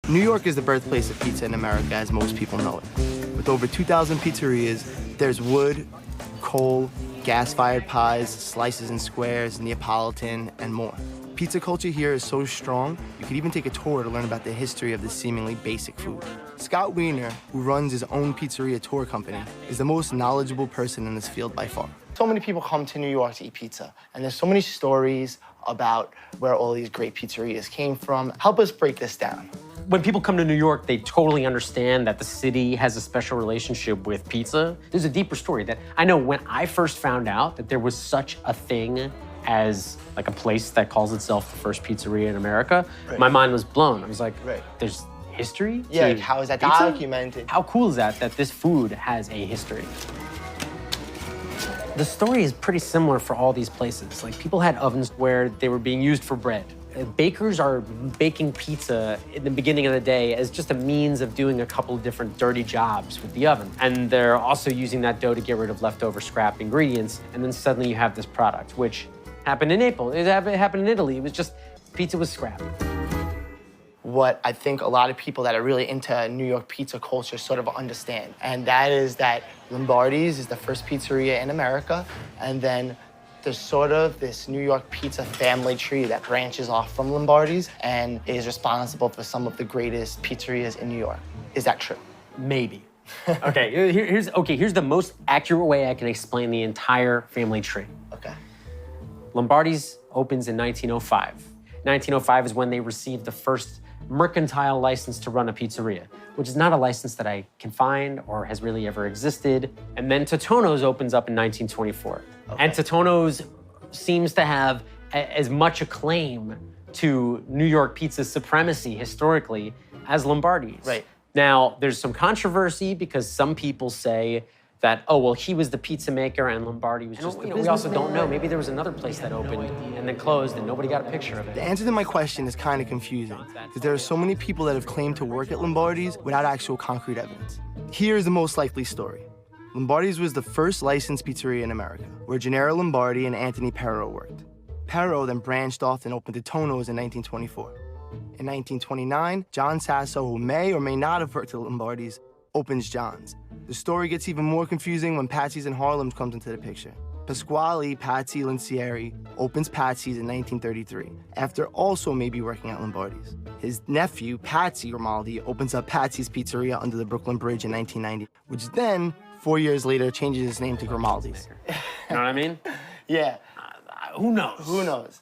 New York is the birthplace of pizza in America, as most people know it. With over 2,000 pizzerias, there's wood, coal, gas-fired pies, slices and squares, Neapolitan, and more. Pizza culture here is so strong, you could even take a tour to learn about the history of this seemingly basic food. Scott Wiener, who runs his own pizzeria tour company, is the most knowledgeable person in this field by far. So many people come to New York to eat pizza, and there's so many stories about where all these great pizzerias came from. Help us break this down. When people come to New York, they totally understand that the city has a special relationship with pizza. There's a deeper story that I know when I first found out that there was such a thing as like a place that calls itself the first pizzeria in America, my mind was blown. I was like, there's history? Yeah, like how is that pizza? Documented? How cool is that this food has a history? The story is pretty similar for all these places. Like people had ovens where they were being used for bread. Bakers are baking pizza in the beginning of the day as just a means of doing a couple of different dirty jobs with the oven. And they're also using that dough to get rid of leftover scrap ingredients. And then suddenly you have this product, which happened in Naples. It happened in Italy. It was just pizza was scrap. What I think a lot of people that are really into New York pizza culture sort of understand, and that is that Lombardi's is the first pizzeria in America, and then there's sort of this New York pizza family tree that branches off from Lombardi's and is responsible for some of the greatest pizzerias in New York. Is that true? Maybe. Okay, here's the most accurate way I can explain the entire family tree. Okay. Lombardi's opens in 1905. 1905 is when they received the first mercantile license to run a pizzeria, which is not a license that I can find or has really ever existed. And then Totonno's opens up in 1924. Okay. And Totonno's seems to have as much acclaim to New York pizza's supremacy historically as Lombardi's. Right. Now, there's some controversy because some people say that, oh, well, he was the pizza maker and Lombardi was just the businessman. We also don't know. Maybe there was another place that opened and then closed and nobody got a picture of it. The answer to my question is kind of confusing because there are so many people that have claimed to work at Lombardi's without actual concrete evidence. Here is the most likely story. Lombardi's was the first licensed pizzeria in America, where Gennaro Lombardi and Anthony Pero worked. Pero then branched off and opened Totonno's in 1924. In 1929, John Sasso, who may or may not have worked at Lombardi's, opens John's. The story gets even more confusing when Patsy's in Harlem comes into the picture. Pasquale Patsy Lincieri opens Patsy's in 1933, after also maybe working at Lombardi's. His nephew, Patsy Grimaldi, opens up Patsy's Pizzeria under the Brooklyn Bridge in 1990, which then, 4 years later, changes his name to Grimaldi's. You know what I mean? Yeah. Who knows? Who knows?